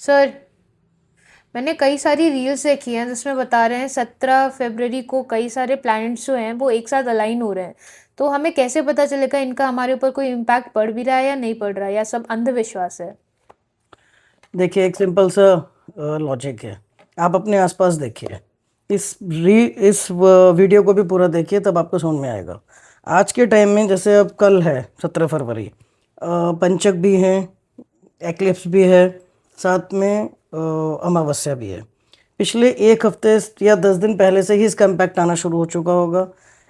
Sir, मैंने कई सारी रील्स देखी हैं जिसमें बता रहे हैं 17 फरवरी को कई सारे प्लैनेट्स जो हैं वो एक साथ अलाइन हो रहे हैं। तो हमें कैसे पता चलेगा इनका हमारे ऊपर कोई इम्पैक्ट पड़ भी रहा है या नहीं पड़ रहा है, या सब अंधविश्वास है? देखिए, एक सिंपल सा लॉजिक है। आप अपने आसपास देखिए, इस वीडियो को भी पूरा देखिए, तब आपको समझ में आएगा। आज के टाइम में जैसे अब कल है 17 फरवरी, पंचक भी है, एक्लिप्स भी है, साथ में अमावस्या भी है। पिछले एक हफ्ते या 10 दिन पहले से ही इसका इम्पैक्ट आना शुरू हो चुका होगा।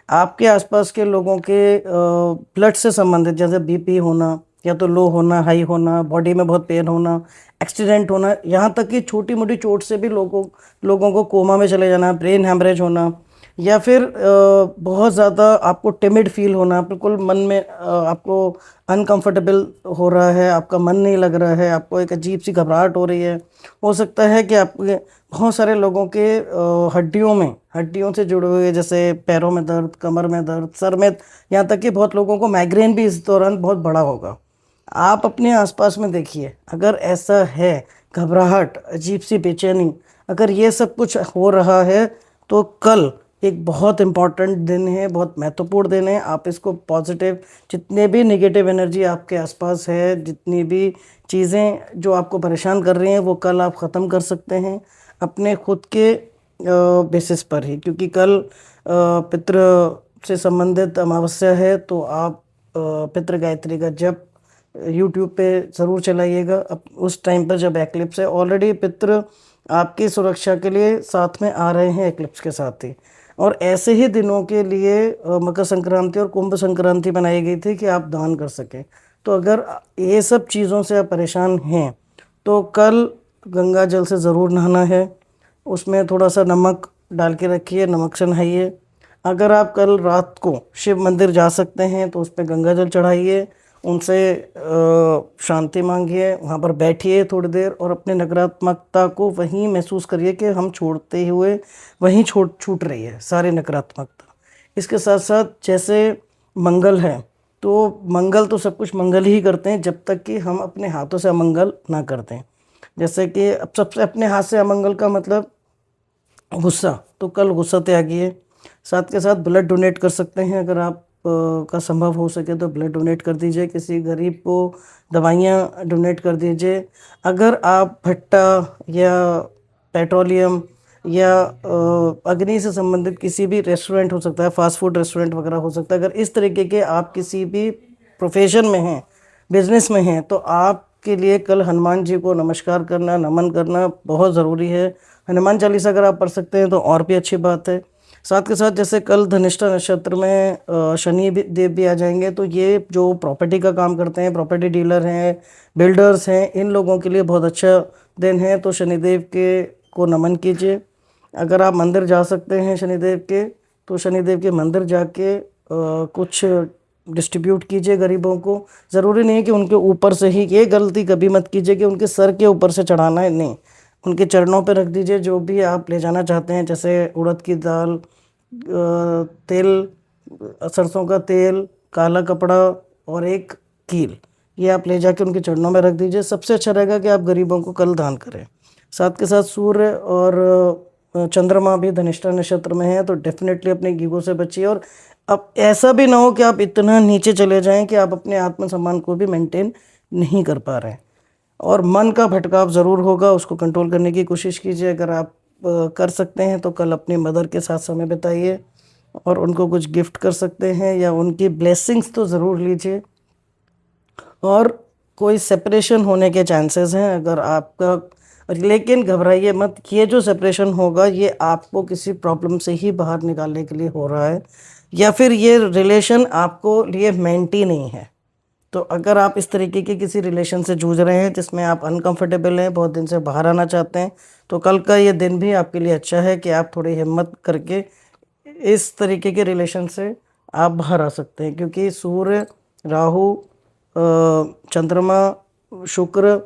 आपके आसपास के लोगों के ब्लड से संबंधित, जैसे बीपी होना या तो लो होना, हाई होना, बॉडी में बहुत पेन होना, एक्सीडेंट होना, यहाँ तक कि छोटी मोटी चोट से भी लोगों को कोमा में चले जाना, ब्रेन हैमरेज होना, या फिर बहुत ज़्यादा आपको टिमिड फील होना, बिल्कुल मन में आपको अनकंफर्टेबल हो रहा है, आपका मन नहीं लग रहा है, आपको एक अजीब सी घबराहट हो रही है। हो सकता है कि आपके बहुत सारे लोगों के हड्डियों से जुड़े हुए, जैसे पैरों में दर्द, कमर में दर्द, सर में, यहाँ तक कि बहुत लोगों को माइग्रेन भी इस दौरान बहुत बड़ा होगा। आप अपने आसपास में देखिए, अगर ऐसा है, घबराहट, अजीब सी बेचैनी, अगर ये सब कुछ हो रहा है, तो कल एक बहुत इम्पॉर्टेंट दिन है, बहुत महत्वपूर्ण दिन है। आप इसको पॉजिटिव, जितने भी नेगेटिव एनर्जी आपके आसपास है, जितनी भी चीज़ें जो आपको परेशान कर रही हैं, वो कल आप ख़त्म कर सकते हैं अपने खुद के बेसिस पर ही। क्योंकि कल पितृ से संबंधित अमावस्या है, तो आप पितृ गायत्री का जप यूट्यूब पे ज़रूर चलाइएगा। अब उस टाइम पर जब एक्लिप्स है, ऑलरेडी पितृ आपकी सुरक्षा के लिए साथ में आ रहे हैं एक्लिप्स के साथ ही। और ऐसे ही दिनों के लिए मकर संक्रांति और कुंभ संक्रांति बनाई गई थी कि आप दान कर सकें। तो अगर ये सब चीज़ों से आप परेशान हैं, तो कल गंगा जल से ज़रूर नहाना है। उसमें थोड़ा सा नमक डाल के रखिए, नमक से नहाइए। अगर आप कल रात को शिव मंदिर जा सकते हैं, तो उस पर गंगा जल चढ़ाइए, उनसे शांति मांगिए, वहाँ पर बैठिए थोड़ी देर और अपने नकारात्मकता को वहीं महसूस करिए कि हम छोड़ते हुए वहीं छूट रही है सारी नकारात्मकता। इसके साथ साथ जैसे मंगल है, तो मंगल तो सब कुछ मंगल ही करते हैं जब तक कि हम अपने हाथों से अमंगल ना कर दें। जैसे कि अब सबसे अपने हाथ से अमंगल का मतलब गुस्सा, तो कल गुस्सा त्यागिए। साथ के साथ ब्लड डोनेट कर सकते हैं, अगर आप का संभव हो सके तो ब्लड डोनेट कर दीजिए, किसी गरीब को दवाइयाँ डोनेट कर दीजिए। अगर आप भट्टा या पेट्रोलियम या अग्नि से संबंधित किसी भी रेस्टोरेंट, हो सकता है फास्ट फूड रेस्टोरेंट वगैरह हो सकता है, अगर इस तरीके के आप किसी भी प्रोफेशन में हैं, बिजनेस में हैं, तो आपके लिए कल हनुमान जी को नमस्कार करना, नमन करना बहुत ज़रूरी है। हनुमान चालीसा अगर आप पढ़ सकते हैं तो और भी अच्छी बात है। साथ के साथ जैसे कल धनिष्ठा नक्षत्र में शनि भी देव भी आ जाएंगे, तो ये जो प्रॉपर्टी का काम करते हैं, प्रॉपर्टी डीलर हैं, बिल्डर्स हैं, इन लोगों के लिए बहुत अच्छा दिन है। तो शनिदेव के को नमन कीजिए। अगर आप मंदिर जा सकते हैं शनिदेव के, तो शनिदेव के मंदिर जाके कुछ डिस्ट्रीब्यूट कीजिए गरीबों को। ज़रूरी नहीं है कि उनके ऊपर से ही, ये गलती कभी मत कीजिए कि उनके सर के ऊपर से चढ़ाना है, नहीं, उनके चरणों पर रख दीजिए जो भी आप ले जाना चाहते हैं। जैसे उड़द की दाल, तेल, सरसों का तेल, काला कपड़ा और एक कील, ये आप ले जाके उनके चरणों में रख दीजिए। सबसे अच्छा रहेगा कि आप गरीबों को कल दान करें। साथ के साथ सूर्य और चंद्रमा भी धनिष्ठा नक्षत्र में है, तो डेफिनेटली अपने ईगो से बचिए। और अब ऐसा भी ना हो कि आप इतना नीचे चले जाएं कि आप अपने आत्मसम्मान को भी मेंटेन नहीं कर पा रहे हैं। और मन का भटकाव ज़रूर होगा, उसको कंट्रोल करने की कोशिश कीजिए। अगर आप कर सकते हैं तो कल अपनी मदर के साथ समय बिताइए और उनको कुछ गिफ्ट कर सकते हैं, या उनकी ब्लेसिंग्स तो ज़रूर लीजिए। और कोई सेपरेशन होने के चांसेस हैं अगर आपका, लेकिन घबराइए मत, ये जो सेपरेशन होगा ये आपको किसी प्रॉब्लम से ही बाहर निकालने के लिए हो रहा है, या फिर ये रिलेशन आपको लिए मेंट ही नहीं है। तो अगर आप इस तरीके के किसी रिलेशन से जूझ रहे हैं जिसमें आप अनकंफर्टेबल हैं, बहुत दिन से बाहर आना चाहते हैं, तो कल का ये दिन भी आपके लिए अच्छा है कि आप थोड़ी हिम्मत करके इस तरीके के रिलेशन से आप बाहर आ सकते हैं। क्योंकि सूर्य, राहु, चंद्रमा, शुक्र,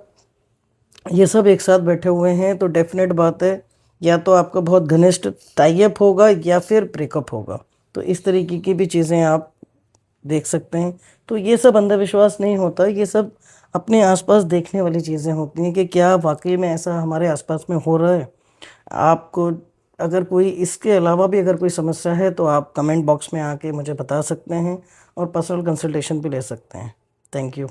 ये सब एक साथ बैठे हुए हैं, तो डेफिनेट बात है, या तो आपका बहुत घनिष्ठ टाइअप होगा या फिर ब्रेकअप होगा। तो इस तरीके की भी चीज़ें आप देख सकते हैं। तो ये सब अंधविश्वास नहीं होता, ये सब अपने आसपास देखने वाली चीज़ें होती हैं कि क्या वाकई में ऐसा हमारे आसपास में हो रहा है। आपको अगर कोई इसके अलावा भी अगर कोई समस्या है तो आप कमेंट बॉक्स में आके मुझे बता सकते हैं और पर्सनल कंसल्टेशन भी ले सकते हैं। Thank you.